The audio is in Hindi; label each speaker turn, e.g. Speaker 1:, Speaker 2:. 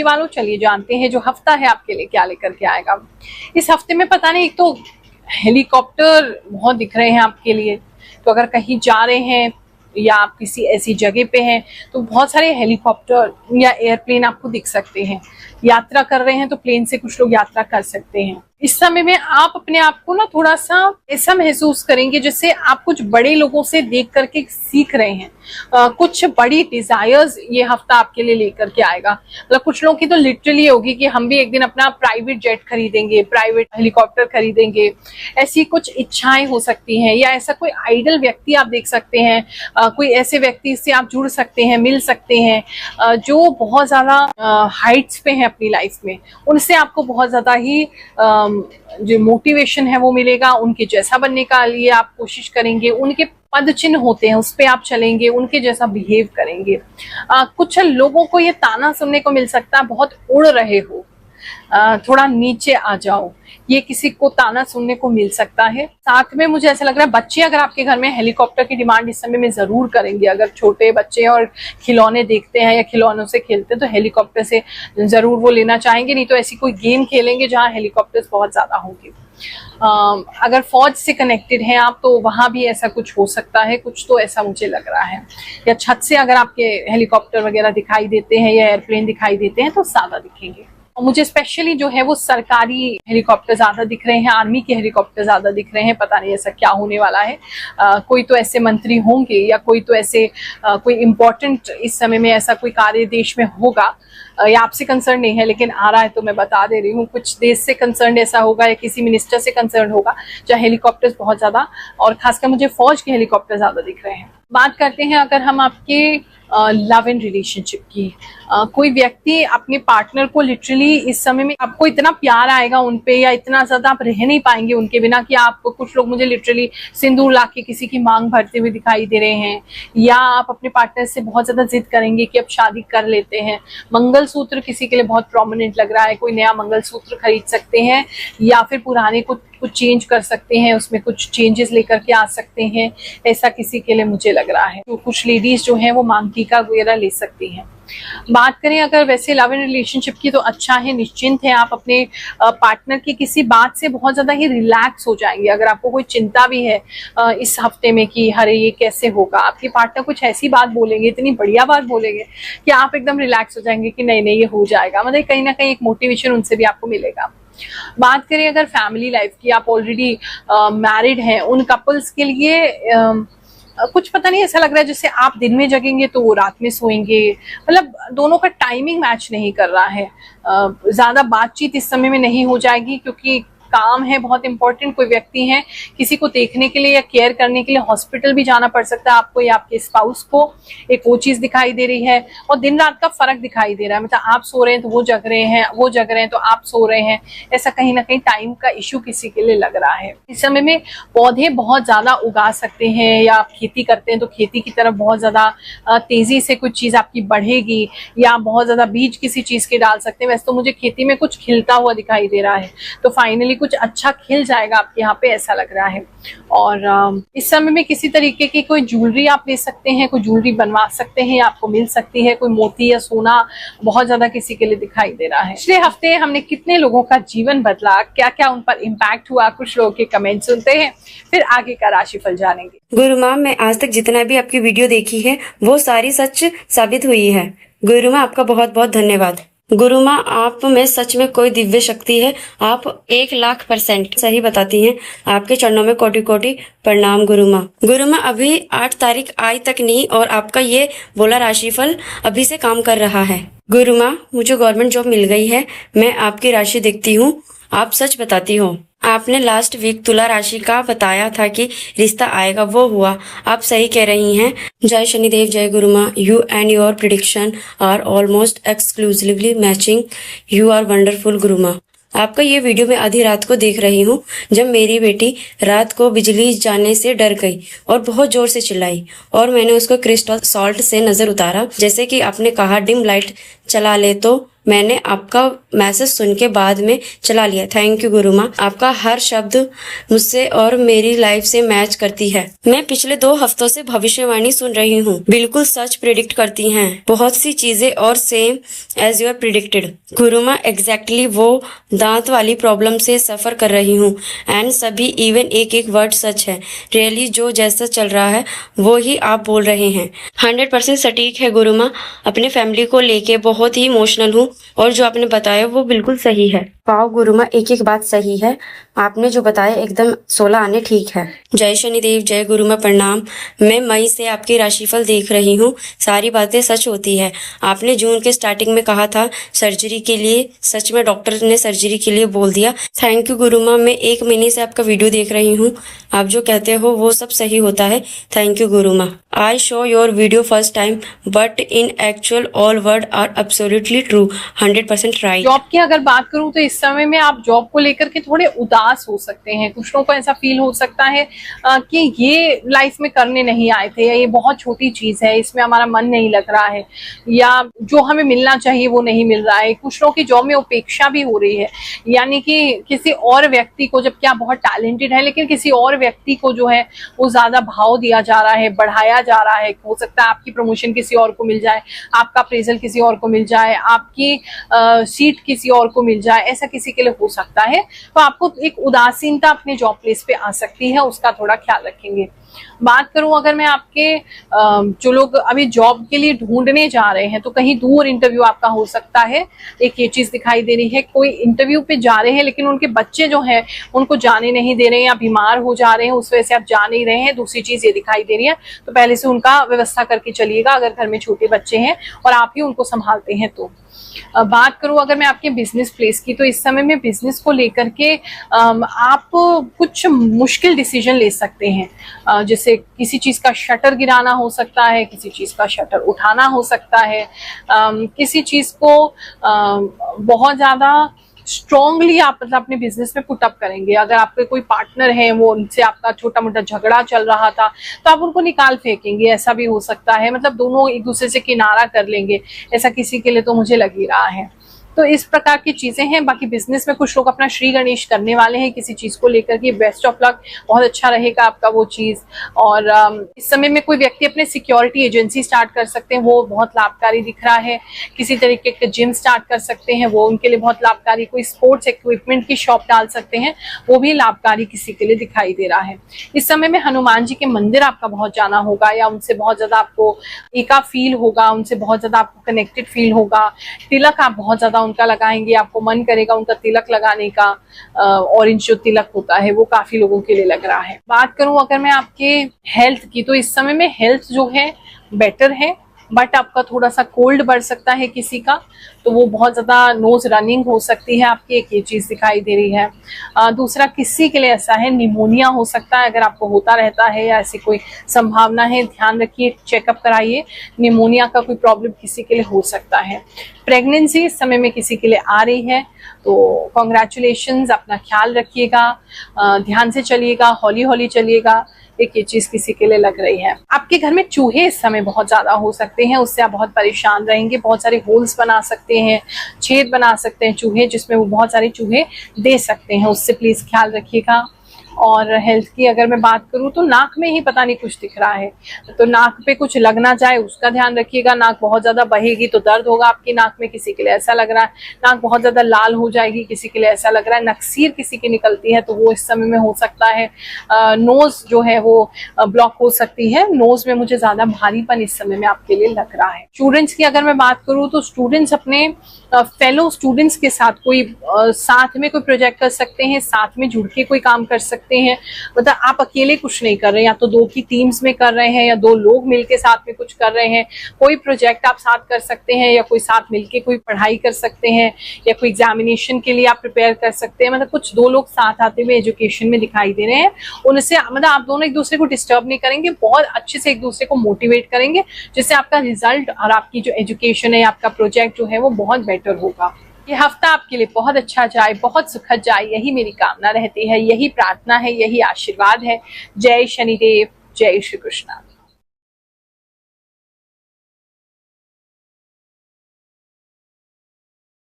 Speaker 1: राशि वालों, चलिए जानते हैं जो हफ्ता है आपके लिए क्या लेकर के आएगा। इस हफ्ते में पता नहीं, एक तो हेलीकॉप्टर बहुत दिख रहे हैं आपके लिए, तो अगर कहीं जा रहे हैं या आप किसी ऐसी जगह पे हैं तो बहुत सारे हेलीकॉप्टर या एयरप्लेन आपको दिख सकते हैं। यात्रा कर रहे हैं तो प्लेन से कुछ लोग यात्रा कर सकते हैं। इस समय में आप अपने आप को ना थोड़ा सा ऐसा महसूस करेंगे जैसे आप कुछ बड़े लोगों से देख करके सीख रहे हैं। कुछ बड़ी डिजायर्स ये हफ्ता आपके लिए लेकर के आएगा। मतलब कुछ लोगों की तो लिटरली होगी कि हम भी एक दिन अपना प्राइवेट जेट खरीदेंगे, प्राइवेट हेलीकॉप्टर खरीदेंगे, ऐसी कुछ इच्छाएं हो सकती हैं। या ऐसा कोई आइडल व्यक्ति आप देख सकते हैं, कोई ऐसे व्यक्ति से आप जुड़ सकते हैं, मिल सकते हैं, जो बहुत ज्यादा हाइट्स पे हैं अपनी लाइफ में। उनसे आपको बहुत ज्यादा ही जो मोटिवेशन है वो मिलेगा। उनके जैसा बनने का लिए आप कोशिश करेंगे, उनके पद चिन्ह होते हैं उस पे आप चलेंगे, उनके जैसा बिहेव करेंगे। कुछ लोगों को ये ताना सुनने को मिल सकता है, बहुत उड़ रहे हो, थोड़ा नीचे आ जाओ, ये किसी को ताना सुनने को मिल सकता है। साथ में मुझे ऐसा लग रहा है बच्चे अगर आपके घर में हेलीकॉप्टर की डिमांड इस समय में जरूर करेंगे। अगर छोटे बच्चे और खिलौने देखते हैं या खिलौनों से खेलते हैं तो हेलीकॉप्टर से जरूर वो लेना चाहेंगे, नहीं तो ऐसी कोई गेम खेलेंगे जहां हेलीकॉप्टर्स बहुत ज्यादा होंगे। अगर फौज से कनेक्टेड हैं आप तो वहां भी ऐसा कुछ हो सकता है, कुछ तो ऐसा मुझे लग रहा है। या छत से अगर आपके हेलीकॉप्टर वगैरह दिखाई देते हैं या एयरप्लेन दिखाई देते हैं तो ज्यादा दिखेंगे। मुझे स्पेशली जो है वो सरकारी हेलीकॉप्टर ज्यादा दिख रहे हैं, आर्मी के हेलीकॉप्टर ज्यादा दिख रहे हैं। पता नहीं ऐसा क्या होने वाला है। कोई तो ऐसे मंत्री होंगे या कोई तो ऐसे कोई इम्पोर्टेंट इस समय में ऐसा कोई कार्य देश में होगा। या आपसे कंसर्न नहीं है लेकिन आ रहा है तो मैं बता दे रही हूँ। कुछ देश से कंसर्न ऐसा होगा या किसी मिनिस्टर से कंसर्न होगा जहाँ हेलीकॉप्टर्स बहुत ज्यादा, और खासकर मुझे फौज के हेलीकॉप्टर ज्यादा दिख रहे हैं। बात करते हैं अगर हम आपके लव एंड रिलेशनशिप की। कोई व्यक्ति अपने पार्टनर को लिटरली इस समय में आपको इतना प्यार आएगा उन पे, या इतना ज्यादा आप रह नहीं पाएंगे उनके बिना कि आप, कुछ लोग मुझे लिटरली सिंदूर लाके किसी की मांग भरते हुए दिखाई दे रहे हैं। या आप अपने पार्टनर से बहुत ज्यादा जिद करेंगे कि अब शादी कर लेते हैं। मंगलसूत्र किसी के लिए बहुत प्रोमिनेंट लग रहा है, कोई नया मंगलसूत्र खरीद सकते हैं या फिर पुराने कुछ चेंज कर सकते हैं, उसमें कुछ चेंजेस लेकर के आ सकते हैं। ऐसा किसी के लिए मुझे लग रहा है। तो कुछ लेडीज जो हैं वो मांग टीका वगैरह ले सकती हैं। बात करें अगर वैसे लव एंड रिलेशनशिप की तो अच्छा है, निश्चिंत है। आप अपने पार्टनर की किसी बात से बहुत ज्यादा ही रिलैक्स हो जाएंगे। अगर आपको कोई चिंता भी है इस हफ्ते में कि अरे ये कैसे होगा, आपके पार्टनर कुछ ऐसी बात बोलेंगे, इतनी बढ़िया बात बोलेंगे कि आप एकदम रिलैक्स हो जाएंगे कि नहीं नहीं ये हो जाएगा। मतलब कहीं ना कहीं एक मोटिवेशन उनसे भी आपको मिलेगा। बात करें अगर फैमिली लाइफ की, आप ऑलरेडी मैरिड हैं, उन कपल्स के लिए कुछ पता नहीं, ऐसा लग रहा है जैसे आप दिन में जगेंगे तो वो रात में सोएंगे। मतलब दोनों का टाइमिंग मैच नहीं कर रहा है। ज्यादा बातचीत इस समय में नहीं हो जाएगी क्योंकि काम है बहुत इंपॉर्टेंट। कोई व्यक्ति है किसी को देखने के लिए या केयर करने के लिए हॉस्पिटल भी जाना पड़ सकता है आपको या आपके स्पाउस को, एक वो चीज दिखाई दे रही है। और दिन रात का फर्क दिखाई दे रहा है, मतलब आप सो रहे हैं तो वो जग रहे हैं, वो जग रहे हैं तो आप सो रहे हैं। ऐसा कहीं ना कहीं टाइम का इश्यू किसी के लिए लग रहा है। इस समय में पौधे बहुत ज्यादा उगा सकते हैं, या आप खेती करते हैं तो खेती की तरफ बहुत ज्यादा तेजी से कुछ चीज आपकी बढ़ेगी, या बहुत ज्यादा बीज किसी चीज के डाल सकते हैं। वैसे तो मुझे खेती में कुछ खिलता हुआ दिखाई दे रहा है, तो फाइनली कुछ अच्छा खिल जाएगा आपके यहाँ पे, ऐसा लग रहा है। और इस समय में किसी तरीके की कोई ज्वेलरी आप ले सकते हैं, कोई ज्वेलरी बनवा सकते हैं, आपको मिल सकती है। कोई मोती या सोना बहुत ज्यादा किसी के लिए दिखाई दे रहा है। पिछले हफ्ते हमने कितने लोगों का जीवन बदला, क्या क्या उन पर इम्पैक्ट हुआ, कुछ लोगों के कमेंट सुनते हैं, फिर आगे का राशिफल जानेंगे।
Speaker 2: गुरु माँ, मैं आज तक जितना भी आपकी वीडियो देखी है वो सारी सच साबित हुई है। गुरु माँ, आपका बहुत बहुत धन्यवाद। गुरु माँ, आप में सच में कोई दिव्य शक्ति है। आप 1,00,000% सही बताती हैं। आपके चरणों में कोटि कोटि प्रणाम गुरु माँ। गुरु माँ, अभी 8 तारीख आई तक नहीं और आपका ये बोला राशिफल अभी से काम कर रहा है। गुरु माँ, मुझे गवर्नमेंट जॉब मिल गई है। मैं आपकी राशि देखती हूँ, आप सच बताती हो। आपने लास्ट वीक तुला राशि का बताया था कि रिश्ता आएगा, वो हुआ। आप सही कह रही हैं। जय शनिदेव, जय गुरु माँ। You and your prediction are almost exclusively matching. You are wonderful Guru Maa. आपका ये वीडियो मैं आधी रात को देख रही हूँ, जब मेरी बेटी रात को बिजली जाने से डर गई और बहुत जोर से चिल्लाई और मैंने उसको क्रिस्टल सॉल्ट से नजर उतारा। जैसे कि आपने कहा डिम लाइट चला ले, तो मैंने आपका मैसेज सुन के बाद में चला लिया। थैंक यू गुरु माँ, आपका हर शब्द मुझसे और मेरी लाइफ से मैच करती है। मैं पिछले 2 हफ्तों से भविष्यवाणी सुन रही हूँ, बिल्कुल सच प्रिडिक्ट करती हैं बहुत सी चीजें और same as you are predicted. Guru Maa exactly वो दांत वाली प्रॉब्लम से सफर कर रही हूँ एंड सभी इवन एक एक वर्ड सच है। रियली जो जैसा चल रहा है वो ही आप बोल रहे हैं 100% सटीक है गुरु माँ। अपने फैमिली को लेके बहुत ही इमोशनल हूँ और जो आपने बताया वो बिल्कुल सही है। वाओ गुरु माँ, एक एक बात सही है, आपने जो बताया एकदम 16 आने ठीक है। जय शनिदेव, जय गुरु माँ, प्रणाम। मैं मई से आपकी राशिफल देख रही हूँ, सारी बातें सच होती है। आपने जून के स्टार्टिंग में कहा था सर्जरी के लिए, सच में डॉक्टर ने सर्जरी के लिए बोल दिया। थैंक यू गुरु माँ, मैं 1 महीने से आपका वीडियो देख रही हूँ, आप जो कहते हो वो सब सही होता है। Thank you Guru Maa. I show your video first time but in actual all word are absolutely true, 100% right.
Speaker 1: Job की अगर बात करूं तो इस समय में आप जॉब को लेकर के थोड़े उदास हो सकते हैं। कुछ लोगों को ऐसा फील हो सकता है कि ये लाइफ में करने नहीं आए थे, या ये बहुत छोटी चीज है, इसमें हमारा मन नहीं लग रहा है, या जो हमें मिलना चाहिए वो नहीं मिल रहा है। कुछ लोगों की जॉब में उपेक्षा भी हो रही है, यानी कि किसी और व्यक्ति को, जबकि आप बहुत टैलेंटेड है, लेकिन किसी और व्यक्ति को जो है वो ज्यादा भाव दिया जा रहा है, बढ़ाया जा रहा है। हो सकता है आपकी प्रमोशन किसी और को मिल जाए, आपका अप्रेजल किसी और को मिल जाए, आपकी सीट किसी और को मिल जाए, ऐसा किसी के लिए हो सकता है। तो आपको एक उदासीनता अपने जॉब प्लेस पे आ सकती है, उसका थोड़ा ख्याल रखेंगे। बात करूं अगर मैं आपके जो लोग अभी जॉब के लिए ढूंढने जा रहे हैं, तो कहीं दूर इंटरव्यू आपका हो सकता है। एक ये चीज दिखाई दे रही है, कोई इंटरव्यू पे जा रहे हैं लेकिन उनके बच्चे जो हैं उनको जाने नहीं दे रहे हैं, या बीमार हो जा रहे हैं, उस वजह से आप जा नहीं रहे हैं। दूसरी चीज ये दिखाई दे रही है, तो पहले से उनका व्यवस्था करके चलिएगा अगर घर में छोटे बच्चे हैं और आप ही उनको संभालते हैं तो। बात करूं अगर मैं आपके बिजनेस प्लेस की, तो इस समय में बिजनेस को लेकर के आप कुछ मुश्किल डिसीजन ले सकते हैं। जैसे किसी चीज का शटर गिराना हो सकता है, किसी चीज का शटर उठाना हो सकता है, किसी चीज को बहुत ज्यादा स्ट्रॉन्गली आप मतलब अपने बिजनेस में पुट अप करेंगे। अगर आपके कोई पार्टनर है, वो उनसे आपका छोटा मोटा झगड़ा चल रहा था, तो आप उनको निकाल फेंकेंगे, ऐसा भी हो सकता है। मतलब दोनों एक दूसरे से किनारा कर लेंगे, ऐसा किसी के लिए तो मुझे लग ही रहा है। तो इस प्रकार की चीजें हैं। बाकी बिजनेस में कुछ लोग अपना श्री गणेश करने वाले हैं किसी चीज को लेकर के, बेस्ट ऑफ लक, बहुत अच्छा रहेगा आपका वो चीज। और इस समय में कोई व्यक्ति अपने सिक्योरिटी एजेंसी स्टार्ट कर सकते हैं, वो बहुत लाभकारी दिख रहा है। किसी तरीके का जिम स्टार्ट कर सकते हैं, वो उनके लिए बहुत लाभकारी। कोई स्पोर्ट्स इक्विपमेंट की शॉप डाल सकते हैं, वो भी लाभकारी किसी के लिए दिखाई दे रहा है। इस समय में हनुमान जी के मंदिर आपका बहुत जाना होगा, या उनसे बहुत ज्यादा आपको एका फील होगा, उनसे बहुत ज्यादा आपको कनेक्टेड फील होगा। तिलक आप बहुत ज्यादा उनका लगाएंगे, आपको मन करेगा उनका तिलक लगाने का। ऑरेंज जो तिलक होता है वो काफी लोगों के लिए लग रहा है। बात करूं अगर मैं आपके हेल्थ की, तो इस समय में हेल्थ जो है बेटर है, बट आपका थोड़ा सा कोल्ड बढ़ सकता है किसी का, तो वो बहुत ज्यादा नोज रनिंग हो सकती है आपकी, एक ये चीज दिखाई दे रही है। दूसरा किसी के लिए ऐसा है निमोनिया हो सकता है, अगर आपको होता रहता है या ऐसी कोई संभावना है, ध्यान रखिए, चेकअप कराइए। निमोनिया का कोई प्रॉब्लम किसी के लिए हो सकता है। प्रेगनेंसी इस समय में किसी के लिए आ रही है, तो कॉन्ग्रेचुलेशंस, अपना ख्याल रखिएगा, ध्यान से चलिएगा, हौली हौली चलिएगा, एक ये चीज किसी के लिए लग रही है। आपके घर में चूहे इस समय बहुत ज्यादा हो सकते हैं, उससे आप बहुत परेशान रहेंगे। बहुत सारे होल्स बना सकते हैं, छेद बना सकते हैं चूहे, जिसमें वो बहुत सारे चूहे दे सकते हैं, उससे प्लीज ख्याल रखिएगा। और हेल्थ की अगर मैं बात करूं, तो नाक में ही पता नहीं कुछ दिख रहा है, तो नाक पे कुछ लग ना जाए उसका ध्यान रखिएगा। नाक बहुत ज्यादा बहेगी तो दर्द होगा आपकी नाक में, किसी के लिए ऐसा लग रहा है। नाक बहुत ज्यादा लाल हो जाएगी, किसी के लिए ऐसा लग रहा है। नक्सीर किसी की निकलती है, तो वो इस समय में हो सकता है। नोज जो है वो ब्लॉक हो सकती है, नोज में मुझे ज्यादा भारीपन इस समय में आपके लिए लग रहा है। स्टूडेंट्स की अगर मैं बात करूं, तो स्टूडेंट्स अपने फेलो स्टूडेंट्स के साथ कोई साथ में कोई प्रोजेक्ट कर सकते हैं, साथ में जुड़ के कोई काम कर सकते हैं। मतलब आप अकेले कुछ नहीं कर रहे हैं, या तो 2 की टीम्स में कर रहे हैं, या 2 लोग मिलके साथ में कुछ कर रहे हैं। कोई प्रोजेक्ट आप साथ कर सकते हैं, या कोई साथ मिलके कोई पढ़ाई कर सकते हैं, या कोई एग्जामिनेशन के लिए आप प्रिपेयर कर सकते हैं। मतलब कुछ 2 लोग साथ आते हुए एजुकेशन में दिखाई दे रहे हैं। उनसे मतलब आप दोनों एक दूसरे को डिस्टर्ब नहीं करेंगे, बहुत अच्छे से एक दूसरे को मोटिवेट करेंगे, जिससे आपका रिजल्ट और आपकी जो एजुकेशन है, आपका प्रोजेक्ट जो है वो बहुत बेटर होगा। ये हफ्ता आपके लिए बहुत अच्छा जाए, बहुत सुखद जाए, यही मेरी कामना रहती है, यही प्रार्थना है, यही आशीर्वाद है। जय शनिदेव, जय श्री कृष्ण।